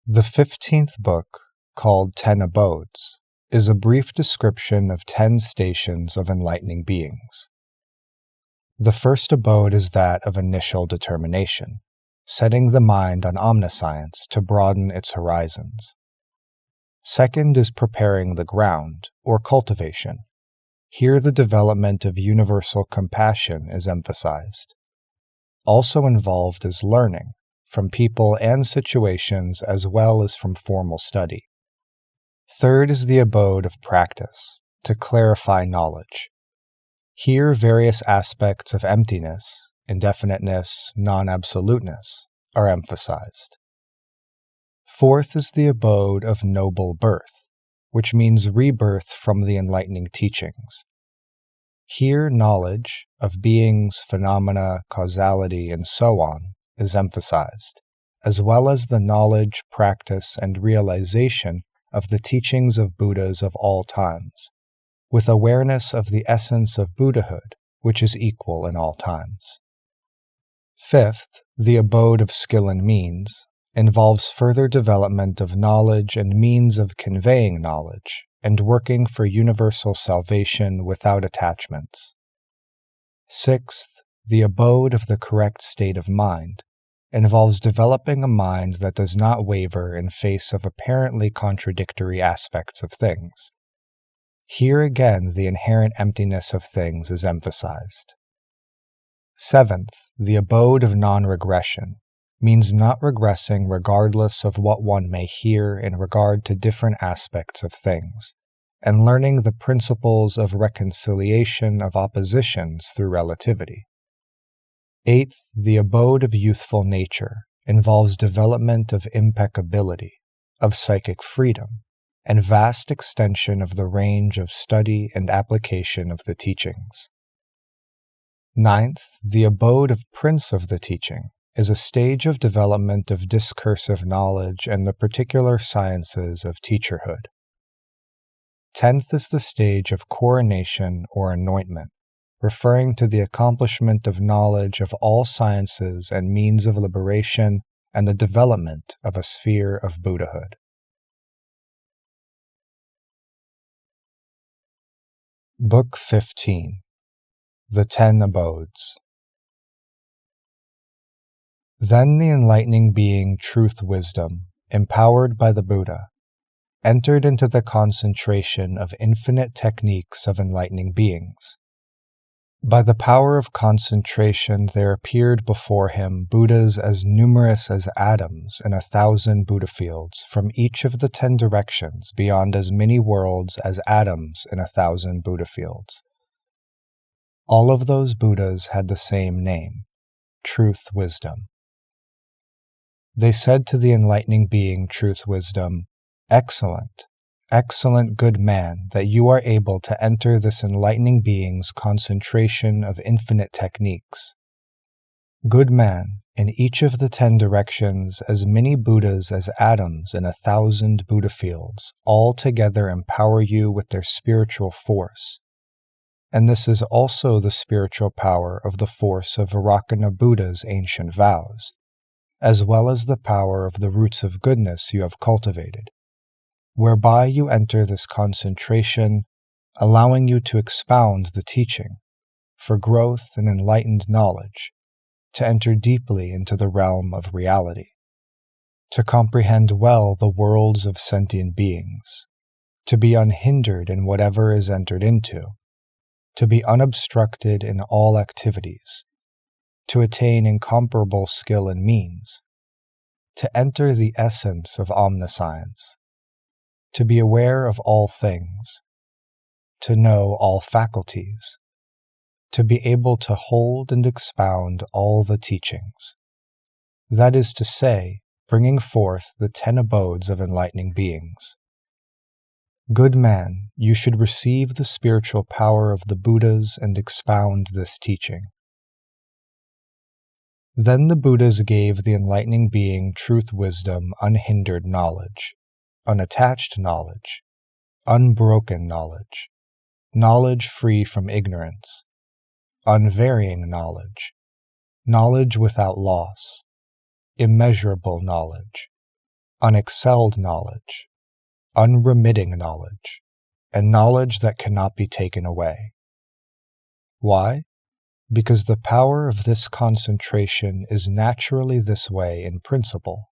The 15th book, called Ten Abodes, is a brief description of 10 stations of enlightening beings. The first abode is that of initial determination, setting the mind on omniscience to broaden its horizons. Second is preparing the ground, or cultivation. Here the development of universal compassion is emphasized. Also involved is learning, from people and situations as well as from formal study. Third is the abode of practice, to clarify knowledge. Here various aspects of emptiness, indefiniteness, non-absoluteness are emphasized. Fourth is the abode of noble birth, which means rebirth from the enlightening teachings. Here knowledge of beings, phenomena, causality, and so on is emphasized, as well as the knowledge, practice, and realization of the teachings of Buddhas of all times, with awareness of the essence of Buddhahood, which is equal in all times. Fifth, the abode of skill and means, involves further development of knowledge and means of conveying knowledge, and working for universal salvation without attachments. Sixth, the abode of the correct state of mind, involves developing a mind that does not waver in face of apparently contradictory aspects of things. Here again the inherent emptiness of things is emphasized. Seventh, the abode of non-regression, means not regressing regardless of what one may hear in regard to different aspects of things, and learning the principles of reconciliation of oppositions through relativity. Eighth, the abode of youthful nature involves development of impeccability, of psychic freedom, and vast extension of the range of study and application of the teachings. Ninth, the abode of Prince of the Teaching is a stage of development of discursive knowledge and the particular sciences of teacherhood. 10th is the stage of coronation or anointment, referring to the accomplishment of knowledge of all sciences and means of liberation and the development of a sphere of Buddhahood. Book 15. The Ten Abodes. Then the enlightening being Truth Wisdom, empowered by the Buddha, entered into the concentration of infinite techniques of enlightening beings. By the power of concentration there appeared before him Buddhas as numerous as atoms in 1,000 Buddha fields from each of the 10 directions beyond as many worlds as atoms in 1,000 Buddha fields. All of those Buddhas had the same name, Truth Wisdom. They said to the enlightening being Truth Wisdom, "Excellent, excellent good man, that you are able to enter this enlightening being's concentration of infinite techniques. Good man, in each of the 10 directions, as many Buddhas as atoms in 1,000 Buddha fields, all together empower you with their spiritual force. And this is also the spiritual power of the force of Vairocana Buddha's ancient vows, as well as the power of the roots of goodness you have cultivated, whereby you enter this concentration, allowing you to expound the teaching, for growth in enlightened knowledge, to enter deeply into the realm of reality, to comprehend well the worlds of sentient beings, to be unhindered in whatever is entered into, to be unobstructed in all activities, to attain incomparable skill and means, to enter the essence of omniscience, to be aware of all things, to know all faculties, to be able to hold and expound all the teachings. That is to say, bringing forth the 10 abodes of enlightening beings. Good man, you should receive the spiritual power of the Buddhas and expound this teaching." Then the Buddhas gave the enlightening being Truth Wisdom unhindered knowledge, unattached knowledge, unbroken knowledge, knowledge free from ignorance, unvarying knowledge, knowledge without loss, immeasurable knowledge, unexcelled knowledge, unremitting knowledge, and knowledge that cannot be taken away. Why? Because the power of this concentration is naturally this way in principle.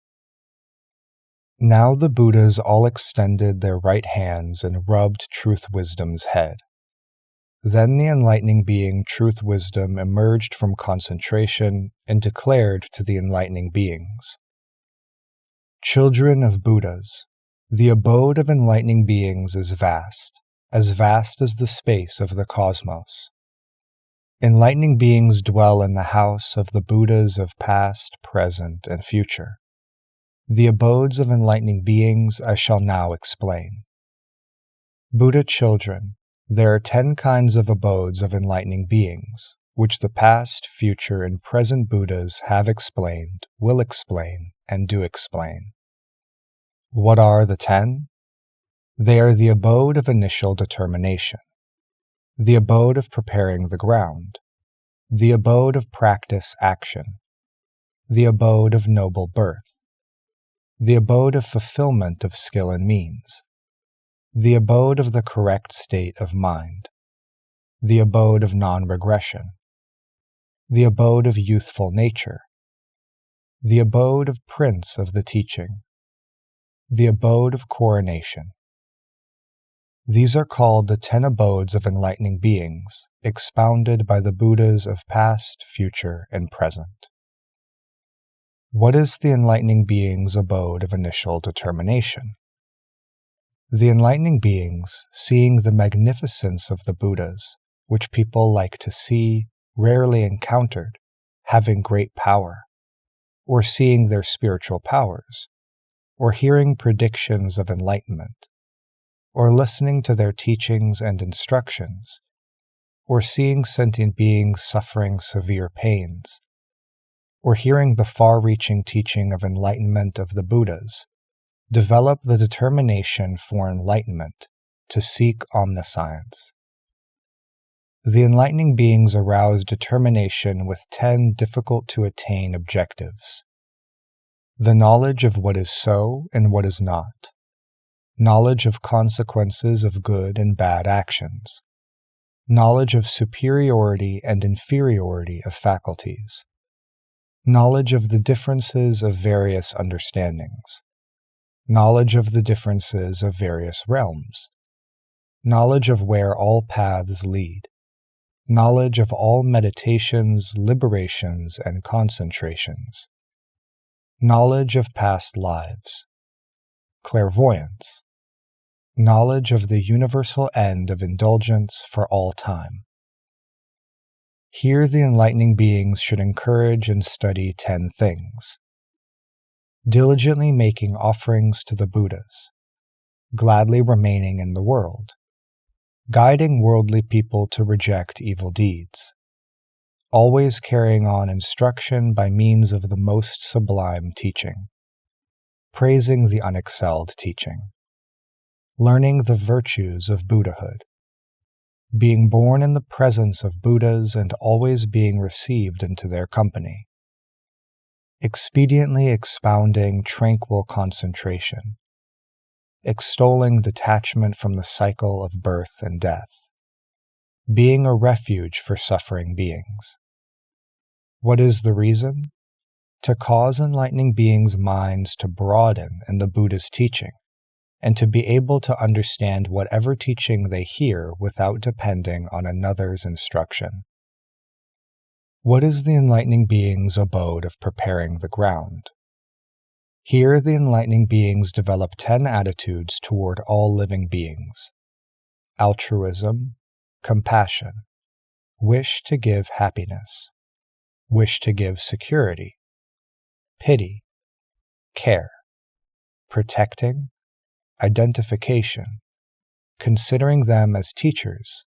Now the Buddhas all extended their right hands and rubbed Truth Wisdom's head. Then the enlightening being Truth Wisdom emerged from concentration and declared to the enlightening beings, "Children of Buddhas, the abode of enlightening beings is vast as the space of the cosmos. Enlightening beings dwell in the house of the Buddhas of past, present, and future. The abodes of enlightening beings I shall now explain. Buddha children, there are 10 kinds of abodes of enlightening beings, which the past, future, and present Buddhas have explained, will explain, and do explain. What are the 10? They are the abode of initial determination, the abode of preparing the ground, the abode of practice action, the abode of noble birth, the abode of fulfillment of skill and means, the abode of the correct state of mind, the abode of non-regression, the abode of youthful nature, the abode of prince of the teaching, the abode of coronation. These are called the 10 abodes of enlightening beings, expounded by the Buddhas of past, future, and present. What is the enlightening being's abode of initial determination? The enlightening beings, seeing the magnificence of the Buddhas, which people like to see, rarely encountered, having great power, or seeing their spiritual powers, or hearing predictions of enlightenment, or listening to their teachings and instructions, or seeing sentient beings suffering severe pains, or hearing the far-reaching teaching of enlightenment of the Buddhas, develop the determination for enlightenment to seek omniscience. The enlightening beings arouse determination with 10 difficult-to-attain objectives. The knowledge of what is so and what is not, knowledge of consequences of good and bad actions, knowledge of superiority and inferiority of faculties, knowledge of the differences of various understandings, knowledge of the differences of various realms, knowledge of where all paths lead, knowledge of all meditations, liberations, and concentrations, knowledge of past lives, clairvoyance, knowledge of the universal end of indulgence for all time. Here the enlightening beings should encourage and study 10 things. Diligently making offerings to the Buddhas, gladly remaining in the world, guiding worldly people to reject evil deeds, always carrying on instruction by means of the most sublime teaching, praising the unexcelled teaching, learning the virtues of Buddhahood, being born in the presence of Buddhas and always being received into their company, expediently expounding tranquil concentration, extolling detachment from the cycle of birth and death, being a refuge for suffering beings. What is the reason? To cause enlightening beings' minds to broaden in the Buddha's teaching, and to be able to understand whatever teaching they hear without depending on another's instruction. What is the enlightening being's abode of preparing the ground? Here the enlightening beings develop 10 attitudes toward all living beings: altruism, compassion, wish to give happiness, wish to give security, pity, care, protecting, identification, considering them as teachers,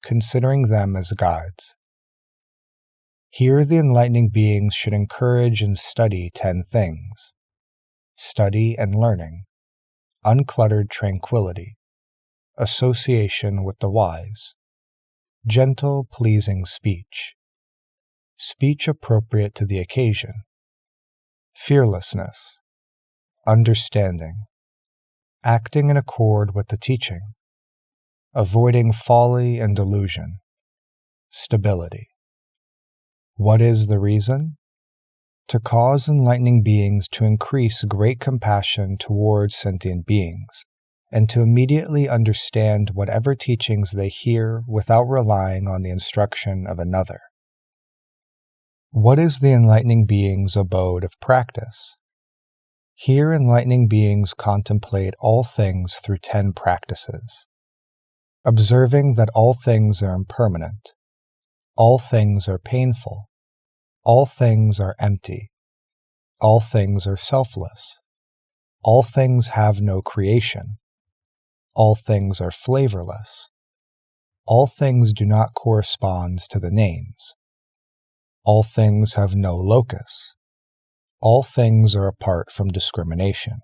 considering them as guides. Here the enlightening beings should encourage and study 10 things: study and learning, uncluttered tranquility, association with the wise, gentle, pleasing speech, speech appropriate to the occasion, fearlessness, understanding, acting in accord with the teaching, avoiding folly and delusion, stability. What is the reason? To cause enlightening beings to increase great compassion towards sentient beings, and to immediately understand whatever teachings they hear without relying on the instruction of another. What is the enlightening being's abode of practice? Here enlightening beings contemplate all things through 10 practices, observing that all things are impermanent, all things are painful, all things are empty, all things are selfless, all things have no creation, all things are flavorless, all things do not correspond to the names, all things have no locus, all things are apart from discrimination,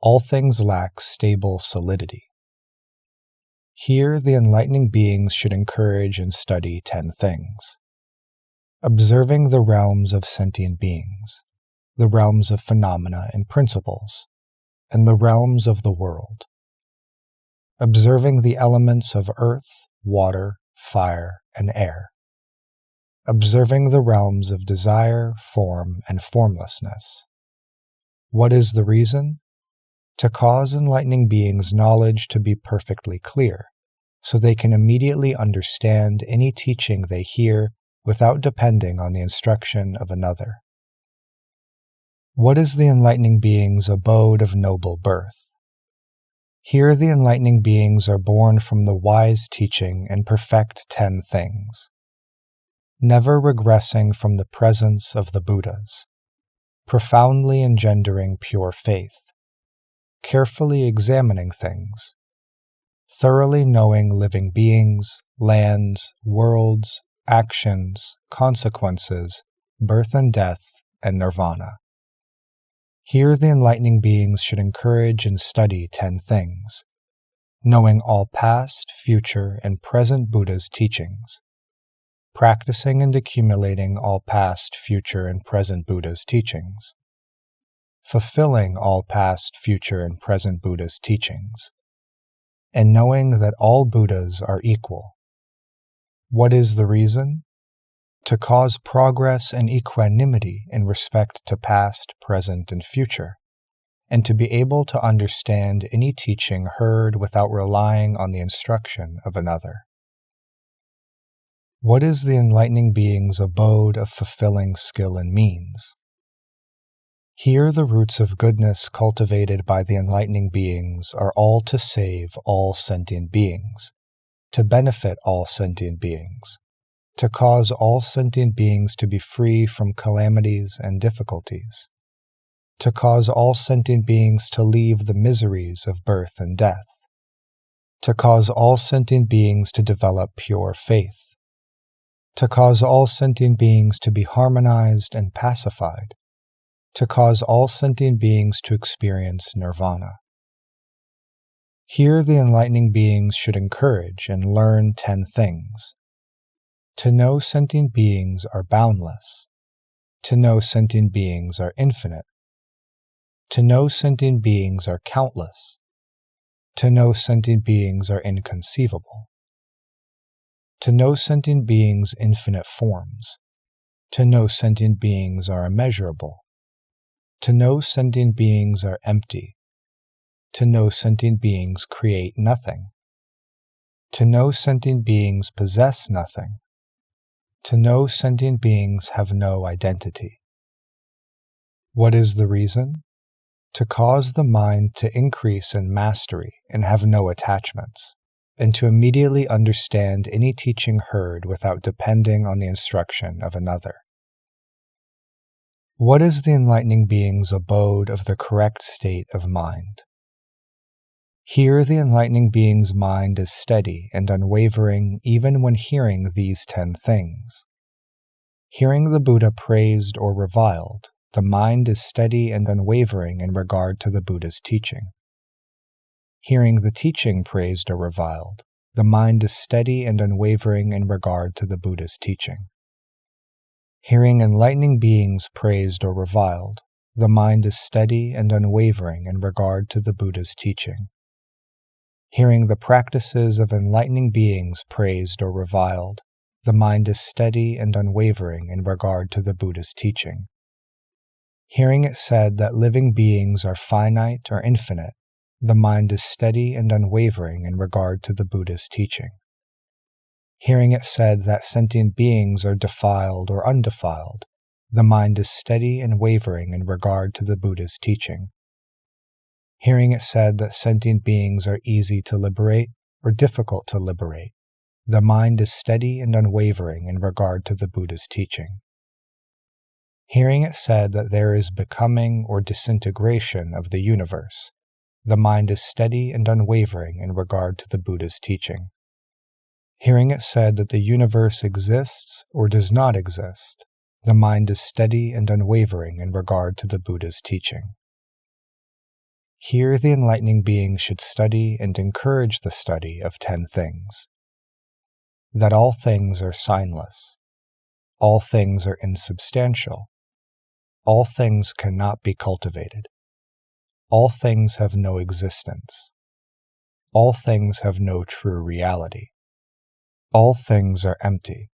all things lack stable solidity. Here the enlightening beings should encourage and study 10 things. Observing the realms of sentient beings, the realms of phenomena and principles, and the realms of the world. Observing the elements of earth, water, fire, and air. Observing the realms of desire, form, and formlessness. What is the reason? To cause enlightening beings' knowledge to be perfectly clear, so they can immediately understand any teaching they hear without depending on the instruction of another. What is the enlightening being's abode of noble birth? Here the enlightening beings are born from the wise teaching and perfect 10 things, never regressing from the presence of the Buddhas, profoundly engendering pure faith, carefully examining things, thoroughly knowing living beings, lands, worlds, actions, consequences, birth and death, and nirvana. Here the enlightening beings should encourage and study 10 things, knowing all past, future, and present Buddha's teachings, practicing and accumulating all past, future, and present Buddha's teachings, fulfilling all past, future, and present Buddha's teachings, and knowing that all Buddhas are equal. What is the reason? To cause progress and equanimity in respect to past, present, and future, and to be able to understand any teaching heard without relying on the instruction of another. What is the enlightening being's abode of fulfilling skill and means? Here the roots of goodness cultivated by the enlightening beings are all to save all sentient beings, to benefit all sentient beings, to cause all sentient beings to be free from calamities and difficulties, to cause all sentient beings to leave the miseries of birth and death, to cause all sentient beings to develop pure faith, to cause all sentient beings to be harmonized and pacified, to cause all sentient beings to experience nirvana. Here the enlightening beings should encourage and learn 10 things. To know sentient beings are boundless. To know sentient beings are infinite. To know sentient beings are countless. To know sentient beings are inconceivable. To know sentient beings' infinite forms. To know sentient beings are immeasurable. To know sentient beings are empty. To know sentient beings create nothing. To know sentient beings possess nothing. To know sentient beings have no identity. What is the reason? To cause the mind to increase in mastery and have no attachments, and to immediately understand any teaching heard without depending on the instruction of another. What is the enlightening being's abode of the correct state of mind? Here the enlightening being's mind is steady and unwavering even when hearing these 10 things. Hearing the Buddha praised or reviled, the mind is steady and unwavering in regard to the Buddha's teaching. Hearing the teaching praised or reviled, the mind is steady and unwavering in regard to the Buddha's teaching. Hearing enlightening beings praised or reviled, the mind is steady and unwavering in regard to the Buddha's teaching. Hearing the practices of enlightening beings praised or reviled, the mind is steady and unwavering in regard to the Buddha's teaching. Hearing it said that living beings are finite or infinite, the mind is steady and unwavering in regard to the Buddha's teaching. Hearing it said that sentient beings are defiled or undefiled, the mind is steady and wavering in regard to the Buddha's teaching. Hearing it said that sentient beings are easy to liberate or difficult to liberate, the mind is steady and unwavering in regard to the Buddha's teaching. Hearing it said that there is becoming or disintegration of the universe, the mind is steady and unwavering in regard to the Buddha's teaching. Hearing it said that the universe exists or does not exist, the mind is steady and unwavering in regard to the Buddha's teaching. Here the enlightening being should study and encourage the study of 10 things. That all things are signless. All things are insubstantial. All things cannot be cultivated. All things have no existence. All things have no true reality. All things are empty.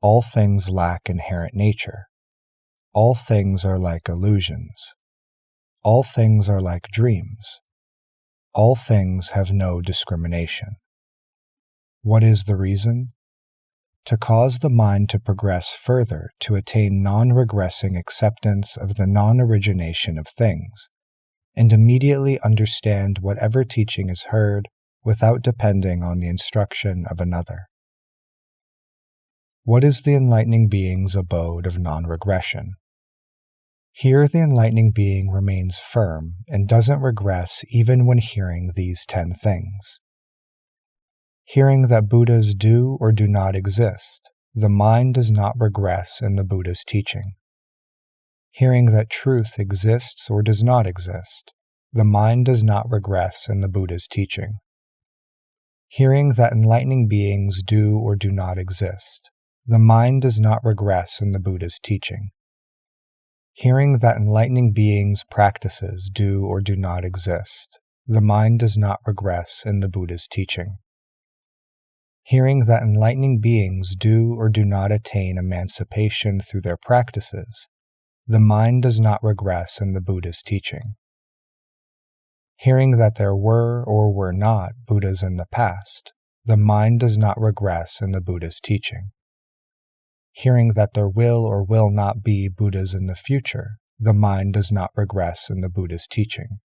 All things lack inherent nature. All things are like illusions. All things are like dreams. All things have no discrimination. What is the reason? To cause the mind to progress further to attain non-regressing acceptance of the non-origination of things, and immediately understand whatever teaching is heard without depending on the instruction of another. What is the enlightening being's abode of non-regression? Here the enlightening being remains firm and doesn't regress even when hearing these 10 things. Hearing that Buddhas do or do not exist, the mind does not regress in the Buddha's teaching. Hearing that truth exists or does not exist, the mind does not regress in the Buddha's teaching. Hearing that enlightening beings do or do not exist, the mind does not regress in the Buddha's teaching. Hearing that enlightening beings' practices do or do not exist, the mind does not regress in the Buddha's teaching. Hearing that enlightening beings do or do not attain emancipation through their practices, the mind does not regress in the Buddha's teaching. Hearing that there were or were not Buddhas in the past, the mind does not regress in the Buddha's teaching. Hearing that there will or will not be Buddhas in the future, the mind does not regress in the Buddha's teaching.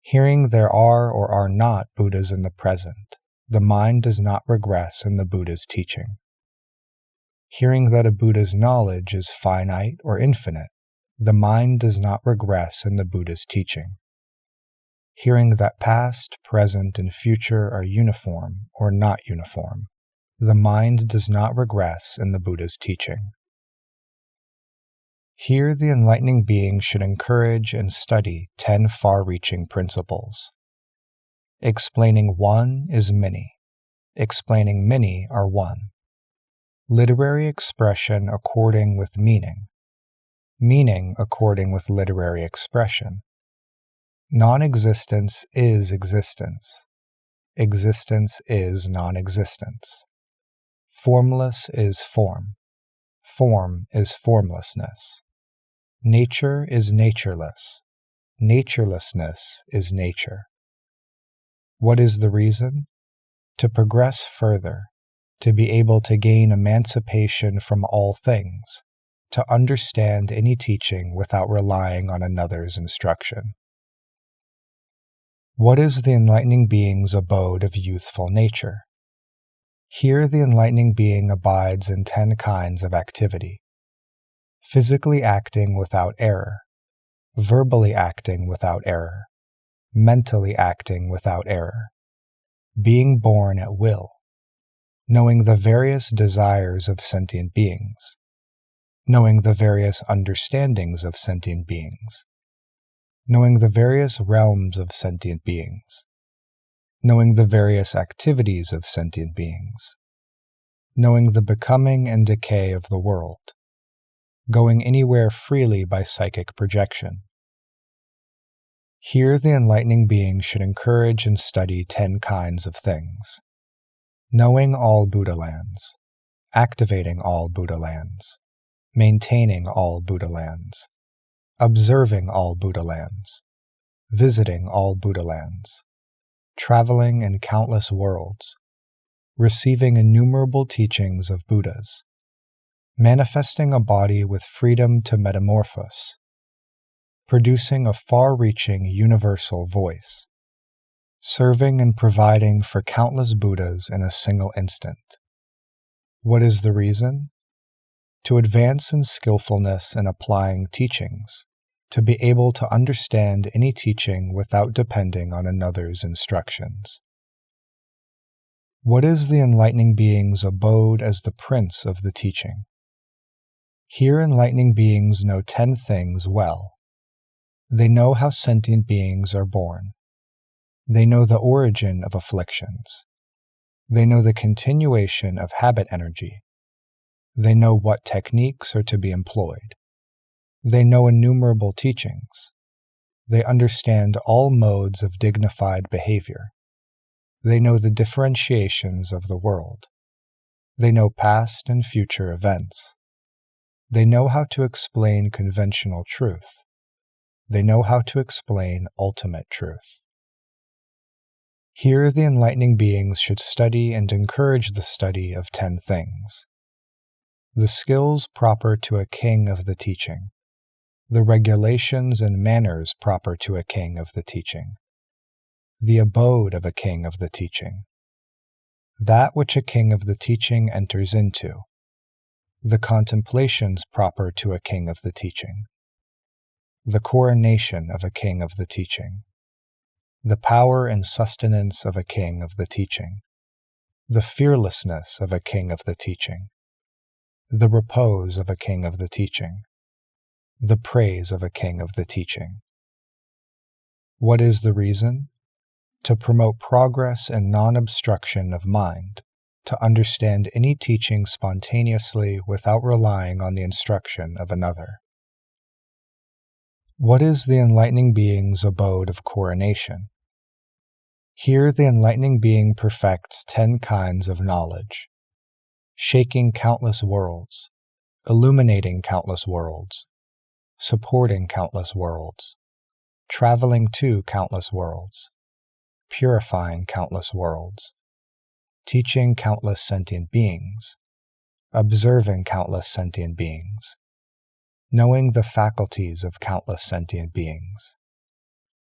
Hearing there are or are not Buddhas in the present, the mind does not regress in the Buddha's teaching. Hearing that a Buddha's knowledge is finite or infinite, the mind does not regress in the Buddha's teaching. Hearing that past, present, and future are uniform or not uniform, the mind does not regress in the Buddha's teaching. Here the enlightening being should encourage and study 10 far-reaching principles. Explaining one is many. Explaining many are one. Literary expression according with meaning. Meaning according with literary expression. Non-existence is existence. Existence is non-existence. Formless is form. Form is formlessness. Nature is natureless. Naturelessness is nature. What is the reason? To progress further, to be able to gain emancipation from all things, to understand any teaching without relying on another's instruction. What is the enlightening being's abode of youthful nature? Here the enlightening being abides in 10 kinds of activity. Physically acting without error, verbally acting without error, mentally acting without error, being born at will, knowing the various desires of sentient beings, knowing the various understandings of sentient beings, knowing the various realms of sentient beings, knowing the various activities of sentient beings, knowing the becoming and decay of the world, going anywhere freely by psychic projection. Here the enlightening being should encourage and study 10 kinds of things: knowing all Buddha lands, activating all Buddha lands, maintaining all Buddha lands, observing all Buddha lands, visiting all Buddha lands, traveling in countless worlds, receiving innumerable teachings of Buddhas, manifesting a body with freedom to metamorphose, producing a far-reaching universal voice, serving and providing for countless Buddhas in a single instant. What is the reason? To advance in skillfulness in applying teachings, to be able to understand any teaching without depending on another's instructions. What is the enlightening being's abode as the prince of the teaching? Here enlightening beings know 10 things well. They know how sentient beings are born. They know the origin of afflictions. They know the continuation of habit energy. They know what techniques are to be employed. They know innumerable teachings. They understand all modes of dignified behavior. They know the differentiations of the world. They know past and future events. They know how to explain conventional truth. They know how to explain ultimate truth. Here the enlightening beings should study and encourage the study of 10 things: the skills proper to a king of the teaching, the regulations and manners proper to a king of the teaching, the abode of a king of the teaching, that which a king of the teaching enters into, the contemplations proper to a king of the teaching, the coronation of a king of the teaching, the power and sustenance of a king of the teaching, the fearlessness of a king of the teaching, the repose of a king of the teaching, the praise of a king of the teaching. What is the reason? To promote progress and non-obstruction of mind, to understand any teaching spontaneously without relying on the instruction of another. What is the enlightening being's abode of coronation? Here the enlightening being perfects 10 kinds of knowledge, shaking countless worlds, illuminating countless worlds, supporting countless worlds, traveling to countless worlds, purifying countless worlds, teaching countless sentient beings, observing countless sentient beings, knowing the faculties of countless sentient beings,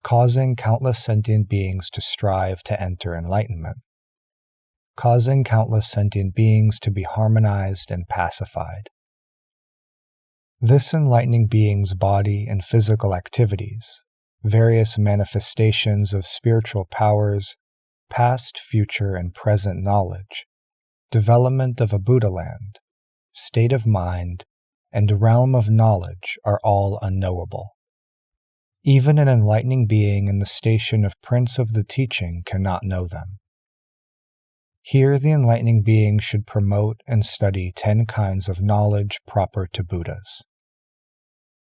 causing countless sentient beings to strive to enter enlightenment, causing countless sentient beings to be harmonized and pacified. This enlightening being's body and physical activities, various manifestations of spiritual powers, past, future, and present knowledge, development of a Buddha land, state of mind, and realm of knowledge are all unknowable. Even an enlightening being in the station of Prince of the Teaching cannot know them. Here the enlightening being should promote and study 10 kinds of knowledge proper to Buddhas.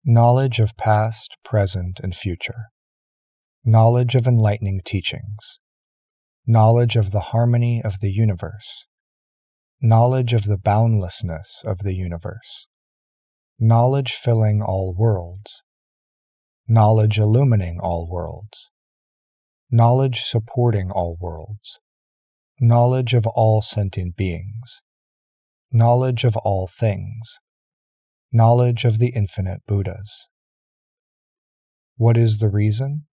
Knowledge of past, present, and future. Knowledge of enlightening teachings. Knowledge of the harmony of the universe. Knowledge of the boundlessness of the universe. Knowledge filling all worlds. Knowledge illumining all worlds. Knowledge supporting all worlds. Knowledge of all sentient beings. Knowledge of all things. Knowledge of the infinite Buddhas. What is the reason?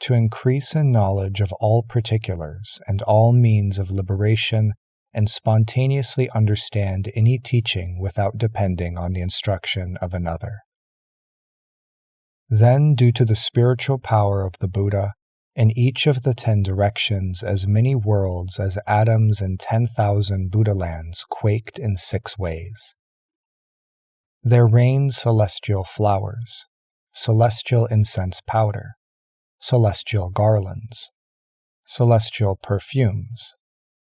To increase in knowledge of all particulars and all means of liberation and spontaneously understand any teaching without depending on the instruction of another. Then, due to the spiritual power of the Buddha, in each of the 10 directions as many worlds as atoms in 10,000 Buddha lands quaked in 6 ways. There rained celestial flowers, celestial incense powder, celestial garlands, celestial perfumes,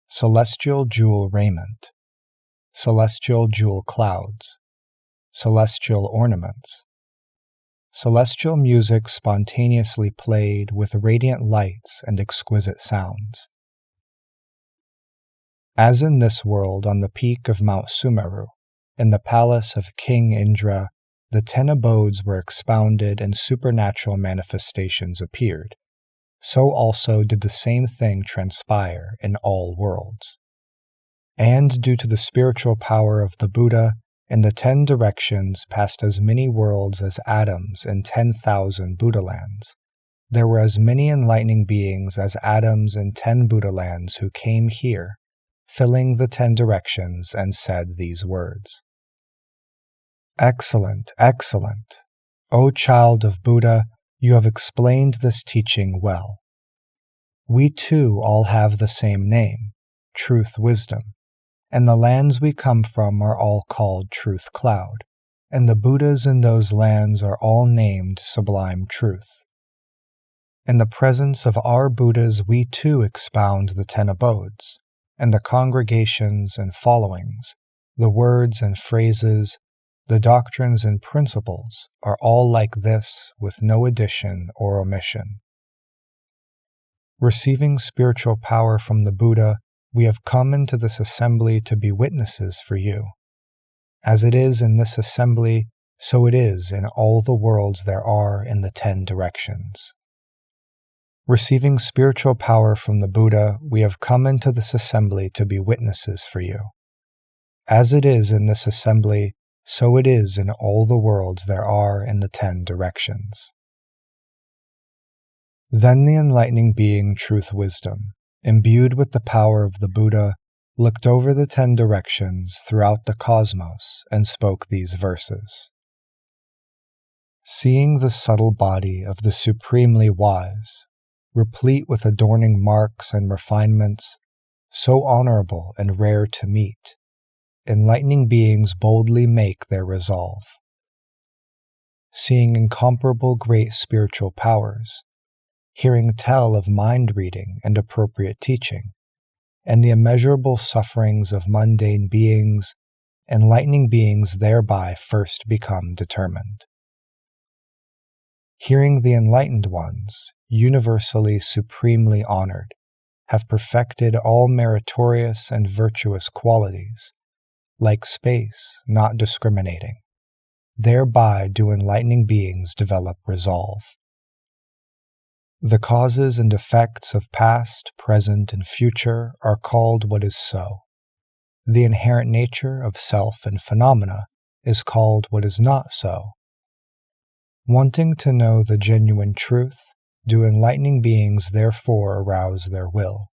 celestial jewel raiment, celestial jewel clouds, celestial ornaments. Celestial music spontaneously played with radiant lights and exquisite sounds. As in this world on the peak of Mount Sumeru, in the palace of King Indra, the 10 abodes were expounded and supernatural manifestations appeared, so also did the same thing transpire in all worlds. And due to the spiritual power of the Buddha, in the 10 directions passed as many worlds as atoms in 10,000 Buddha lands. There were as many enlightening beings as atoms in 10 Buddha lands who came here, filling the 10 directions, and said these words. Excellent, excellent. O child of Buddha, you have explained this teaching well. We too all have the same name, Truth Wisdom, and the lands we come from are all called Truth Cloud, and the Buddhas in those lands are all named Sublime Truth. In the presence of our Buddhas we too expound the 10 abodes, and the congregations and followings, the words and phrases, the doctrines and principles are all like this with no addition or omission. Receiving spiritual power from the Buddha, we have come into this assembly to be witnesses for you. As it is in this assembly, so it is in all the worlds there are in the 10 directions. Receiving spiritual power from the Buddha, we have come into this assembly to be witnesses for you. As it is in this assembly, so it is in all the worlds there are in the 10 directions. Then the enlightening being Truth Wisdom, imbued with the power of the Buddha, looked over the 10 directions throughout the cosmos and spoke these verses. Seeing the subtle body of the supremely wise, replete with adorning marks and refinements, so honorable and rare to meet, enlightening beings boldly make their resolve. Seeing incomparable great spiritual powers, hearing tell of mind reading and appropriate teaching, and the immeasurable sufferings of mundane beings, enlightening beings thereby first become determined. Hearing the enlightened ones, universally supremely honored, have perfected all meritorious and virtuous qualities, like space, not discriminating. Thereby do enlightening beings develop resolve. The causes and effects of past, present, and future are called what is so. The inherent nature of self and phenomena is called what is not so. Wanting to know the genuine truth, do enlightening beings therefore arouse their will.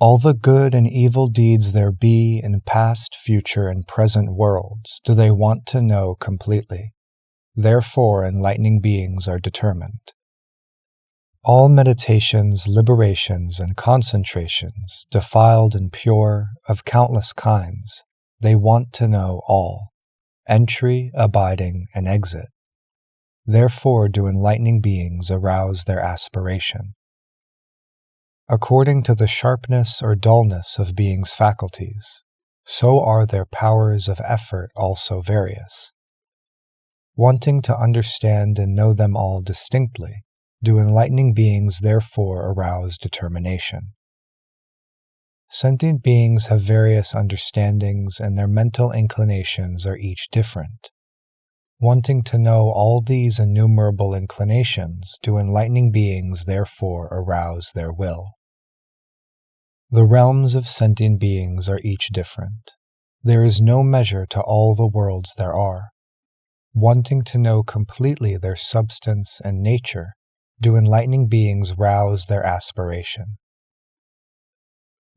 All the good and evil deeds there be in past, future, and present worlds do they want to know completely. Therefore enlightening beings are determined. All meditations, liberations, and concentrations, defiled and pure, of countless kinds, they want to know all, entry, abiding, and exit. Therefore do enlightening beings arouse their aspiration. According to the sharpness or dullness of beings' faculties, so are their powers of effort also various. Wanting to understand and know them all distinctly, do enlightening beings therefore arouse determination. Sentient beings have various understandings, and their mental inclinations are each different. Wanting to know all these innumerable inclinations, do enlightening beings therefore arouse their will. The realms of sentient beings are each different. There is no measure to all the worlds there are. Wanting to know completely their substance and nature, do enlightening beings rouse their aspiration.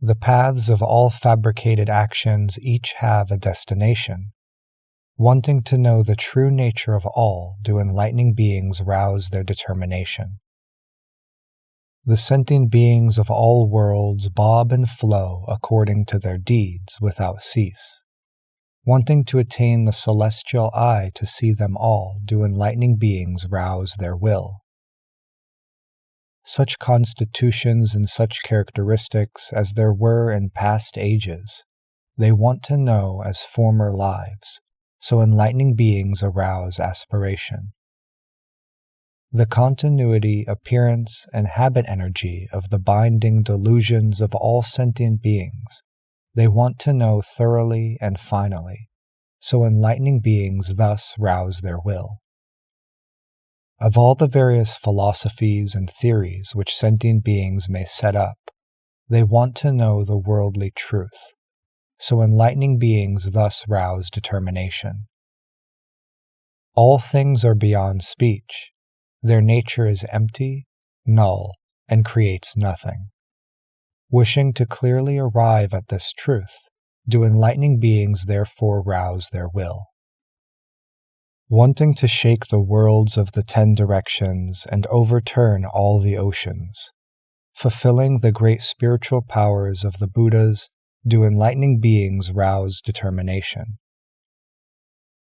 The paths of all fabricated actions each have a destination. Wanting to know the true nature of all, do enlightening beings rouse their determination. The sentient beings of all worlds bob and flow according to their deeds without cease. Wanting to attain the celestial eye to see them all, do enlightening beings rouse their will. Such constitutions and such characteristics as there were in past ages, they want to know as former lives, so enlightening beings arouse aspiration. The continuity, appearance, and habit energy of the binding delusions of all sentient beings, they want to know thoroughly and finally, so enlightening beings thus rouse their will. Of all the various philosophies and theories which sentient beings may set up, they want to know the worldly truth, so enlightening beings thus rouse determination. All things are beyond speech. Their nature is empty, null, and creates nothing. Wishing to clearly arrive at this truth, do enlightening beings therefore rouse their will. Wanting to shake the worlds of the 10 directions and overturn all the oceans, fulfilling the great spiritual powers of the Buddhas, do enlightening beings rouse determination.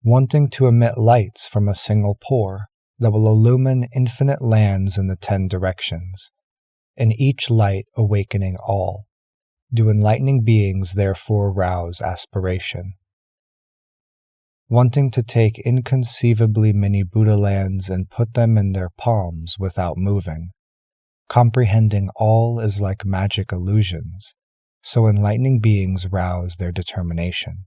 Wanting to emit lights from a single pore that will illumine infinite lands in the 10 directions, and each light awakening all, do enlightening beings therefore rouse aspiration. Wanting to take inconceivably many Buddha lands and put them in their palms without moving, comprehending all is like magic illusions, so enlightening beings rouse their determination.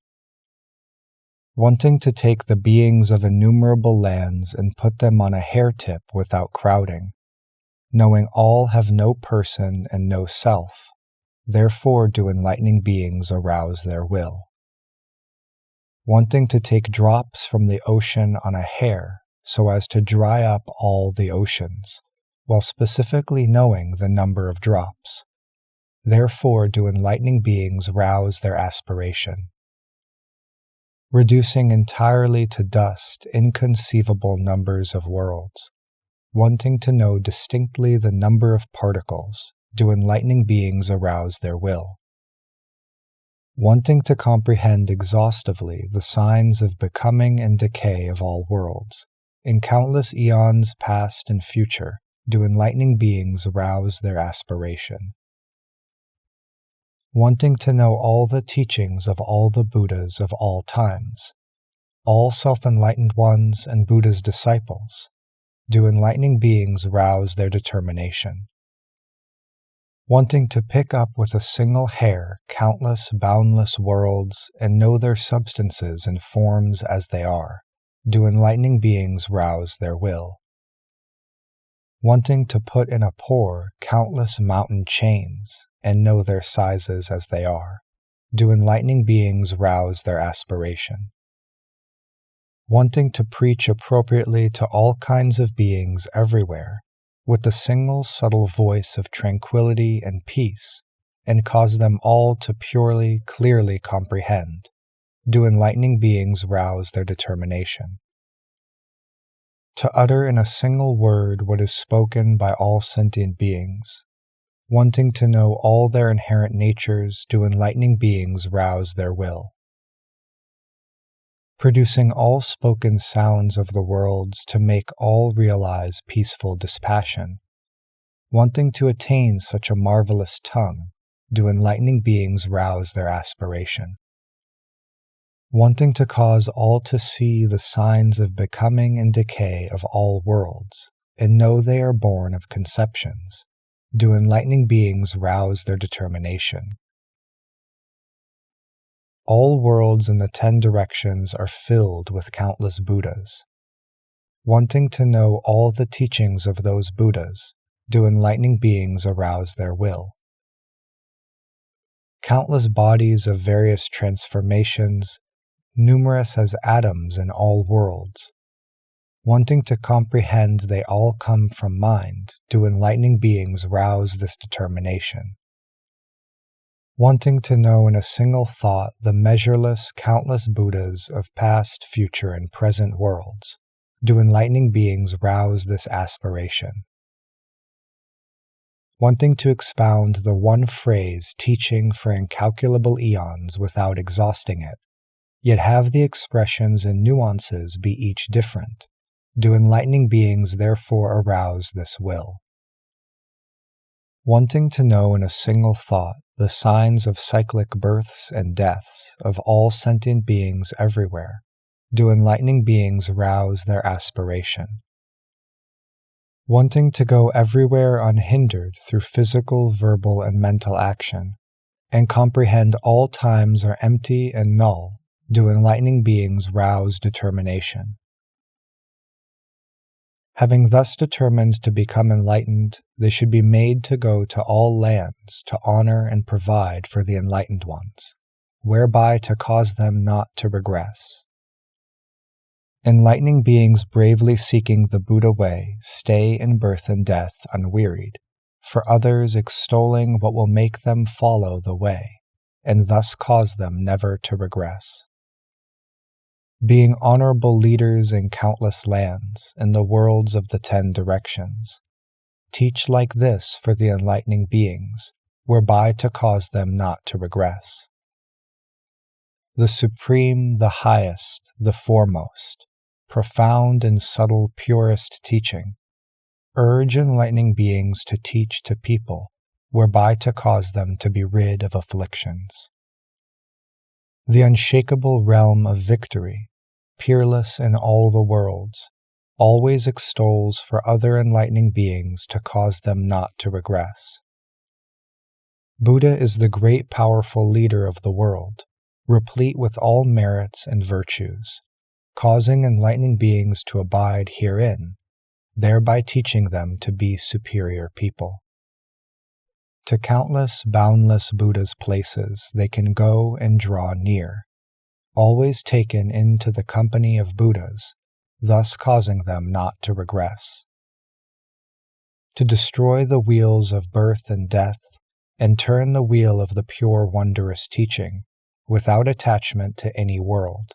Wanting to take the beings of innumerable lands and put them on a hair tip without crowding, knowing all have no person and no self, therefore do enlightening beings arouse their will. Wanting to take drops from the ocean on a hair so as to dry up all the oceans, while specifically knowing the number of drops, therefore do enlightening beings rouse their aspiration. Reducing entirely to dust inconceivable numbers of worlds, wanting to know distinctly the number of particles, do enlightening beings arouse their will. Wanting to comprehend exhaustively the signs of becoming and decay of all worlds, in countless eons past and future, do enlightening beings rouse their aspiration. Wanting to know all the teachings of all the Buddhas of all times, all self-enlightened ones and Buddha's disciples, do enlightening beings rouse their determination. Wanting to pick up with a single hair countless boundless worlds and know their substances and forms as they are, do enlightening beings rouse their will. Wanting to put in a pore countless mountain chains and know their sizes as they are, do enlightening beings rouse their aspiration. Wanting to preach appropriately to all kinds of beings everywhere, with the single subtle voice of tranquility and peace, and cause them all to purely, clearly comprehend, do enlightening beings rouse their determination. To utter in a single word what is spoken by all sentient beings, wanting to know all their inherent natures, do enlightening beings rouse their will. Producing all spoken sounds of the worlds to make all realize peaceful dispassion, wanting to attain such a marvelous tongue, do enlightening beings rouse their aspiration. Wanting to cause all to see the signs of becoming and decay of all worlds, and know they are born of conceptions, do enlightening beings rouse their determination. All worlds in the 10 directions are filled with countless Buddhas. Wanting to know all the teachings of those Buddhas, do enlightening beings arouse their will. Countless bodies of various transformations, numerous as atoms in all worlds. Wanting to comprehend they all come from mind, do enlightening beings rouse this determination. Wanting to know in a single thought the measureless, countless Buddhas of past, future, and present worlds, do enlightening beings rouse this aspiration. Wanting to expound the one phrase teaching for incalculable eons without exhausting it, yet have the expressions and nuances be each different, do enlightening beings therefore arouse this will. Wanting to know in a single thought the signs of cyclic births and deaths of all sentient beings everywhere, do enlightening beings rouse their aspiration. Wanting to go everywhere unhindered through physical, verbal, and mental action, and comprehend all times are empty and null, do enlightening beings rouse determination. Having thus determined to become enlightened, they should be made to go to all lands to honor and provide for the enlightened ones, whereby to cause them not to regress. Enlightening beings bravely seeking the Buddha way stay in birth and death unwearied, for others extolling what will make them follow the way, and thus cause them never to regress. Being honorable leaders in countless lands, in the worlds of the 10 directions, teach like this for the enlightening beings, whereby to cause them not to regress. The supreme, the highest, the foremost, profound and subtle purest teaching, urge enlightening beings to teach to people, whereby to cause them to be rid of afflictions. The unshakable realm of victory, peerless in all the worlds, always extols for other enlightening beings to cause them not to regress. Buddha is the great powerful leader of the world, replete with all merits and virtues, causing enlightening beings to abide herein, thereby teaching them to be superior people. To countless, boundless Buddha's places they can go and draw near, always taken into the company of Buddhas, thus causing them not to regress. To destroy the wheels of birth and death, and turn the wheel of the pure wondrous teaching, without attachment to any world.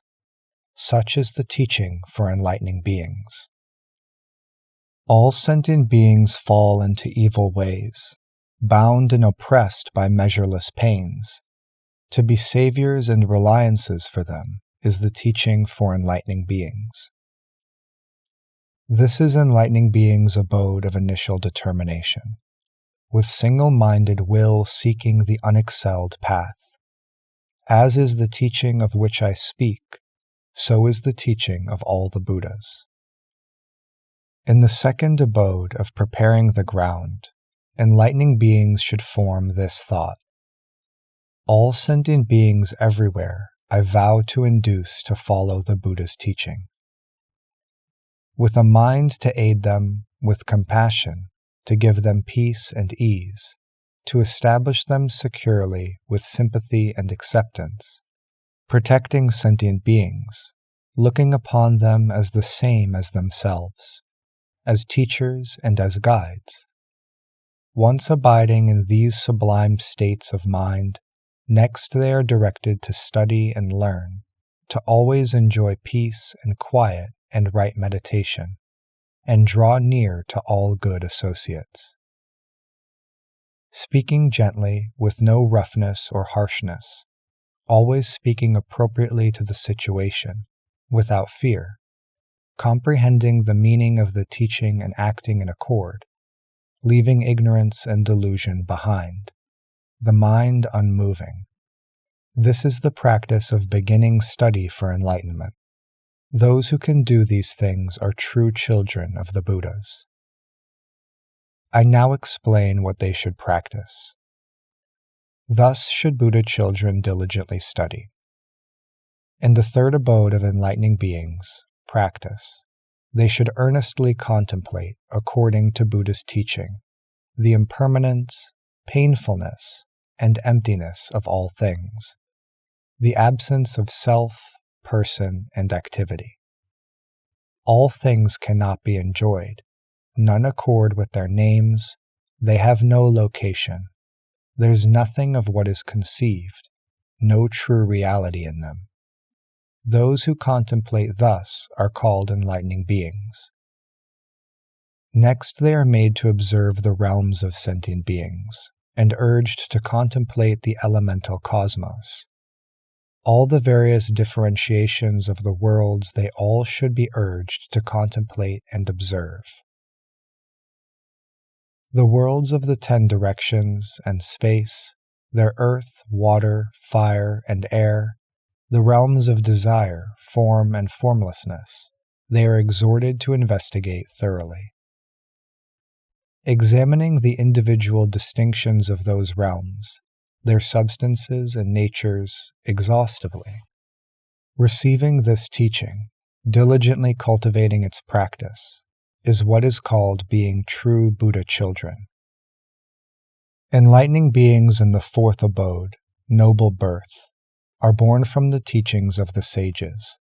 Such is the teaching for enlightening beings. All sentient beings fall into evil ways, bound and oppressed by measureless pains. To be saviors and reliances for them is the teaching for enlightening beings. This is enlightening beings' abode of initial determination, with single-minded will seeking the unexcelled path. As is the teaching of which I speak, so is the teaching of all the Buddhas. In the second abode of preparing the ground, enlightening beings should form this thought. All sentient beings everywhere I vow to induce to follow the Buddha's teaching. With a mind to aid them, with compassion, to give them peace and ease, to establish them securely with sympathy and acceptance, protecting sentient beings, looking upon them as the same as themselves, as teachers and as guides. Once abiding in these sublime states of mind, next they are directed to study and learn, to always enjoy peace and quiet and right meditation, and draw near to all good associates. Speaking gently, with no roughness or harshness, always speaking appropriately to the situation, without fear, comprehending the meaning of the teaching and acting in accord, leaving ignorance and delusion behind, the mind unmoving. This is the practice of beginning study for enlightenment. Those who can do these things are true children of the Buddhas. I now explain what they should practice. Thus should Buddha children diligently study. In the third abode of enlightening beings, practice, they should earnestly contemplate, according to Buddha's teaching, the impermanence, painfulness, and emptiness of all things, the absence of self, person, and activity. All things cannot be enjoyed, none accord with their names, they have no location. There's nothing of what is conceived, no true reality in them. Those who contemplate thus are called enlightening beings. Next they are made to observe the realms of sentient beings, and urged to contemplate the elemental cosmos. All the various differentiations of the worlds they all should be urged to contemplate and observe. The worlds of the 10 directions and space, their earth, water, fire, and air, the realms of desire, form, and formlessness, they are exhorted to investigate thoroughly. Examining the individual distinctions of those realms, their substances and natures exhaustively. Receiving this teaching, diligently cultivating its practice, is what is called being true Buddha children. Enlightening beings in the fourth abode, noble birth, are born from the teachings of the sages.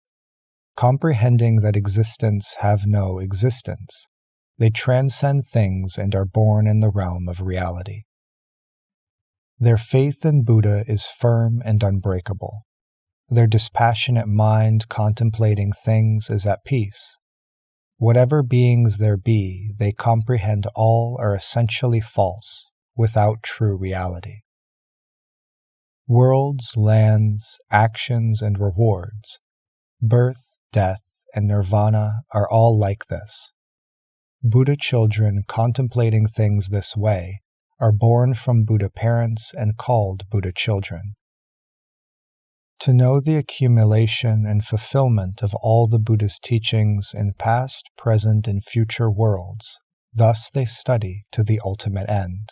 Comprehending that existence have no existence, they transcend things and are born in the realm of reality. Their faith in Buddha is firm and unbreakable. Their dispassionate mind contemplating things is at peace. Whatever beings there be, they comprehend all are essentially false, without true reality. Worlds, lands, actions, and rewards, birth, death, and nirvana are all like this. Buddha children contemplating things this way are born from Buddha parents and called Buddha children. To know the accumulation and fulfillment of all the Buddha's teachings in past, present, and future worlds, thus they study to the ultimate end.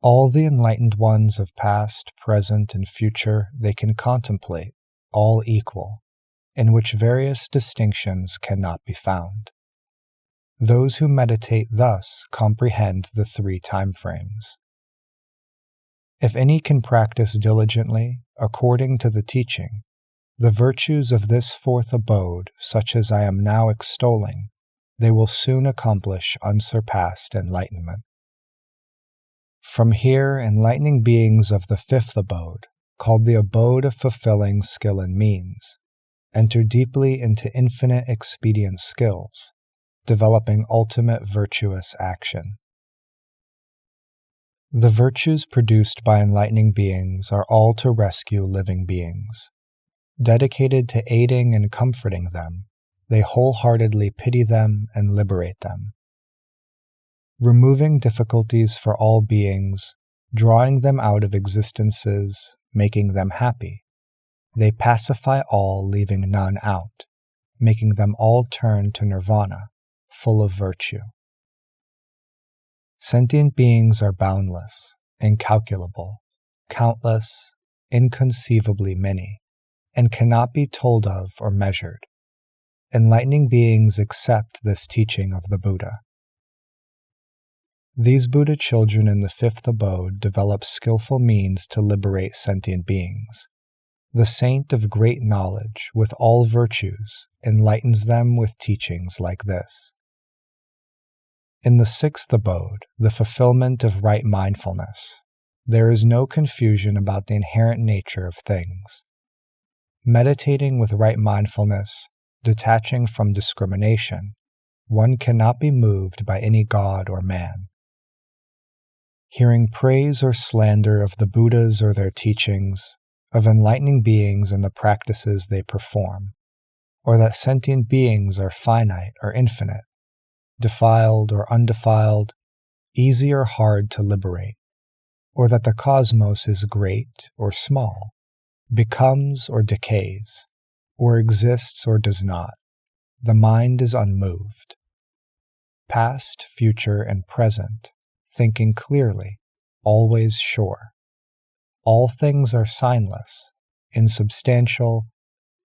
All the enlightened ones of past, present, and future they can contemplate, all equal, in which various distinctions cannot be found. Those who meditate thus comprehend the three time frames. If any can practice diligently, according to the teaching, the virtues of this fourth abode, such as I am now extolling, they will soon accomplish unsurpassed enlightenment. From here, enlightening beings of the fifth abode, called the abode of fulfilling skill and means, enter deeply into infinite expedient skills, developing ultimate virtuous action. The virtues produced by enlightening beings are all to rescue living beings. Dedicated to aiding and comforting them, they wholeheartedly pity them and liberate them. Removing difficulties for all beings, drawing them out of existences, making them happy, they pacify all, leaving none out, making them all turn to nirvana, full of virtue. Sentient beings are boundless, incalculable, countless, inconceivably many, and cannot be told of or measured. Enlightening beings accept this teaching of the Buddha. These Buddha children in the fifth abode develop skillful means to liberate sentient beings. The saint of great knowledge, with all virtues, enlightens them with teachings like this. In the sixth abode, the fulfillment of right mindfulness, there is no confusion about the inherent nature of things. Meditating with right mindfulness, detaching from discrimination, one cannot be moved by any god or man. Hearing praise or slander of the Buddhas or their teachings, of enlightening beings and the practices they perform, or that sentient beings are finite or infinite, defiled or undefiled, easy or hard to liberate, or that the cosmos is great or small, becomes or decays, or exists or does not, the mind is unmoved. Past, future, and present, thinking clearly, always sure. All things are signless, insubstantial,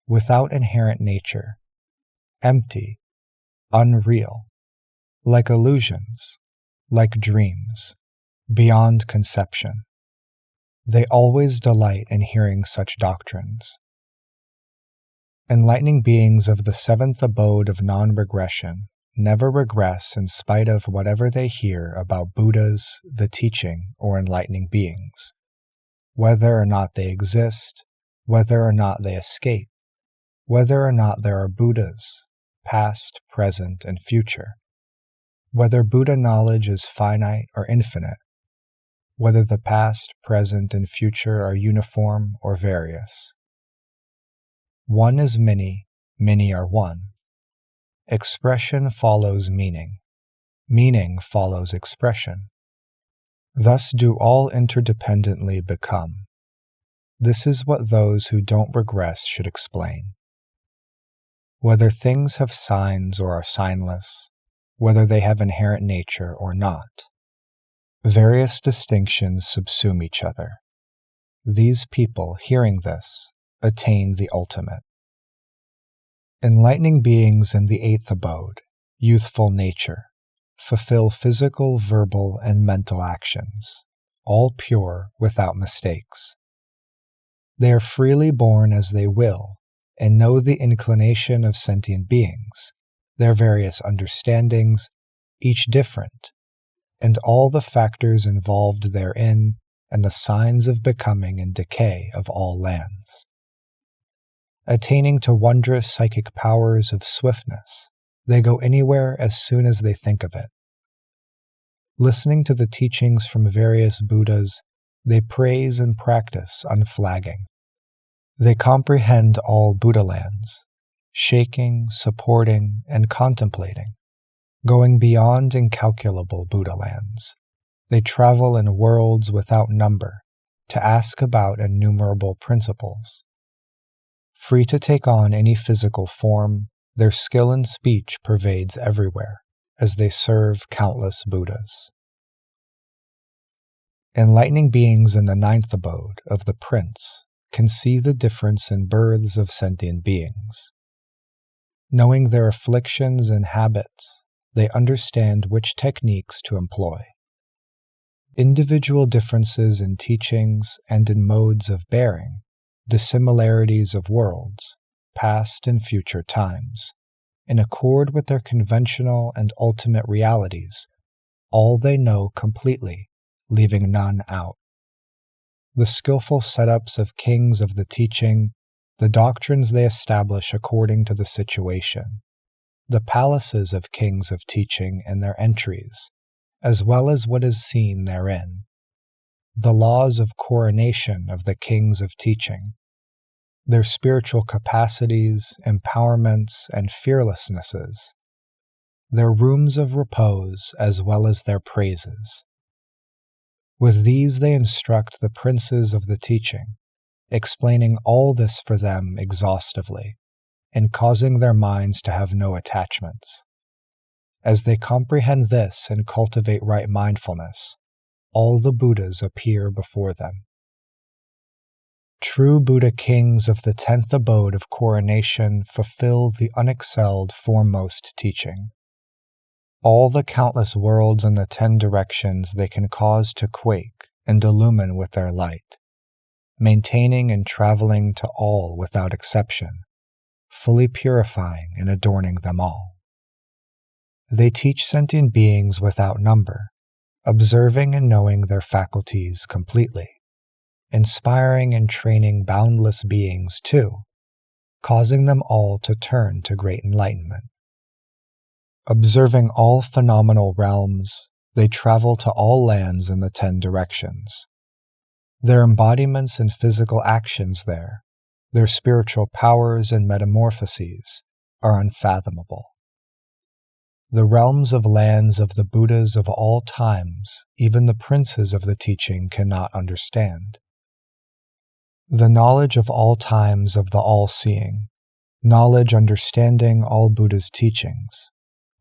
without inherent nature, empty, unreal, like illusions, like dreams, beyond conception. They always delight in hearing such doctrines. Enlightening beings of the seventh abode of non-regression never regress in spite of whatever they hear about Buddhas, the teaching, or enlightening beings, whether or not they exist, whether or not they escape, whether or not there are Buddhas, past, present, and future, whether Buddha knowledge is finite or infinite, whether the past, present, and future are uniform or various. One is many, many are one. Expression follows meaning. Meaning follows expression. Thus do all interdependently become. This is what those who don't regress should explain. Whether things have signs or are signless, whether they have inherent nature or not, various distinctions subsume each other. These people, hearing this, attain the ultimate. Enlightening beings in the eighth abode, youthful nature, fulfill physical, verbal, and mental actions, all pure without mistakes. They are freely born as they will, and know the inclination of sentient beings, their various understandings, each different, and all the factors involved therein, and the signs of becoming and decay of all lands. Attaining to wondrous psychic powers of swiftness, they go anywhere as soon as they think of it. Listening to the teachings from various Buddhas, they praise and practice unflagging. They comprehend all Buddha lands, shaking, supporting, and contemplating, going beyond incalculable Buddha lands. They travel in worlds without number to ask about innumerable principles. Free to take on any physical form, their skill in speech pervades everywhere as they serve countless Buddhas. Enlightening beings in the ninth abode of the Prince can see the difference in births of sentient beings. Knowing their afflictions and habits, they understand which techniques to employ. Individual differences in teachings and in modes of bearing, dissimilarities of worlds, past and future times, in accord with their conventional and ultimate realities, all they know completely, leaving none out. The skillful setups of kings of the teaching, the doctrines they establish according to the situation, the palaces of kings of teaching and their entries, as well as what is seen therein, the laws of coronation of the kings of teaching, their spiritual capacities, empowerments, and fearlessnesses, their rooms of repose as well as their praises. With these they instruct the princes of the teaching, explaining all this for them exhaustively, and causing their minds to have no attachments. As they comprehend this and cultivate right mindfulness, all the Buddhas appear before them. True Buddha kings of the 10th abode of coronation fulfill the unexcelled foremost teaching. All the countless worlds and the 10 directions they can cause to quake and illumine with their light, maintaining and traveling to all without exception, fully purifying and adorning them all. They teach sentient beings without number, observing and knowing their faculties completely, inspiring and training boundless beings too, causing them all to turn to great enlightenment. Observing all phenomenal realms, they travel to all lands in the 10 directions. Their embodiments and physical actions there, their spiritual powers and metamorphoses, are unfathomable. The realms of lands of the Buddhas of all times, even the princes of the teaching cannot understand. The knowledge of all times of the all-seeing, knowledge understanding all Buddha's teachings,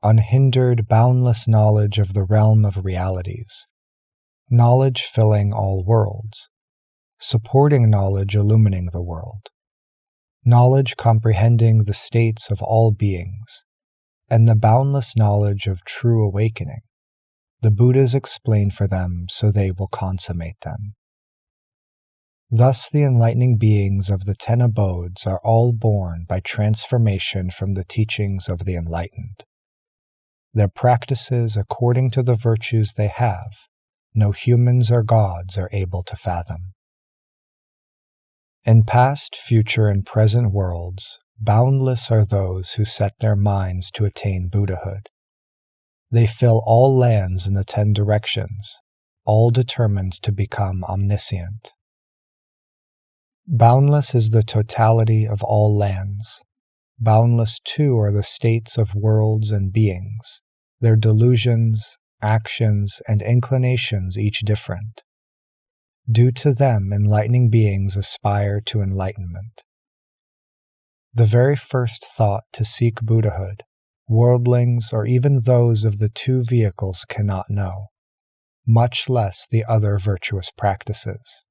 unhindered, boundless knowledge of the realm of realities, knowledge filling all worlds, supporting knowledge illumining the world, knowledge comprehending the states of all beings, and the boundless knowledge of true awakening, the Buddhas explain for them so they will consummate them. Thus the enlightening beings of the 10 abodes are all born by transformation from the teachings of the enlightened. Their practices according to the virtues they have, no humans or gods are able to fathom. In past, future, and present worlds, boundless are those who set their minds to attain Buddhahood. They fill all lands in the 10 directions, all determined to become omniscient. Boundless is the totality of all lands. Boundless too are the states of worlds and beings, their delusions, actions, and inclinations each different. Due to them, enlightening beings aspire to enlightenment. The very first thought to seek Buddhahood, worldlings or even those of the two vehicles cannot know, much less the other virtuous practices.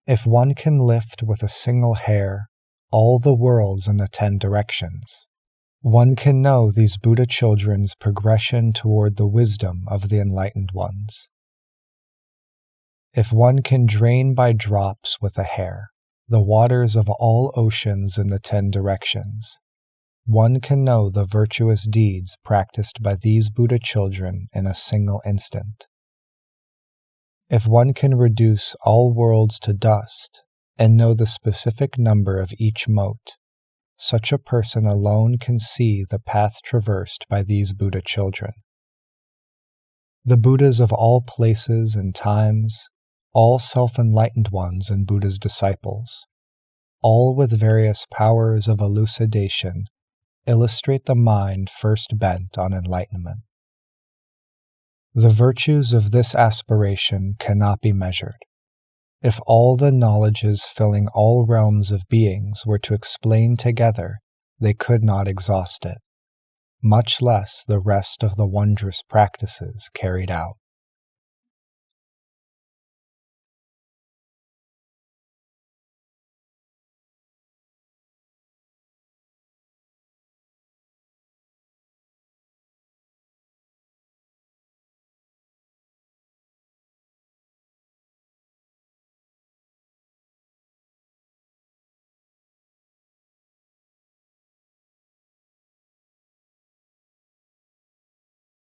If one can lift with a single hair all the worlds in the 10 directions, one can know these Buddha children's progression toward the wisdom of the enlightened ones. If one can drain by drops with a hair the waters of all oceans in the 10 directions, one can know the virtuous deeds practiced by these Buddha children in a single instant. If one can reduce all worlds to dust and know the specific number of each mote, such a person alone can see the path traversed by these Buddha children. The Buddhas of all places and times, all self-enlightened ones and Buddha's disciples, all with various powers of elucidation, illustrate the mind first bent on enlightenment. The virtues of this aspiration cannot be measured. If all the knowledges filling all realms of beings were to explain together, they could not exhaust it, much less the rest of the wondrous practices carried out.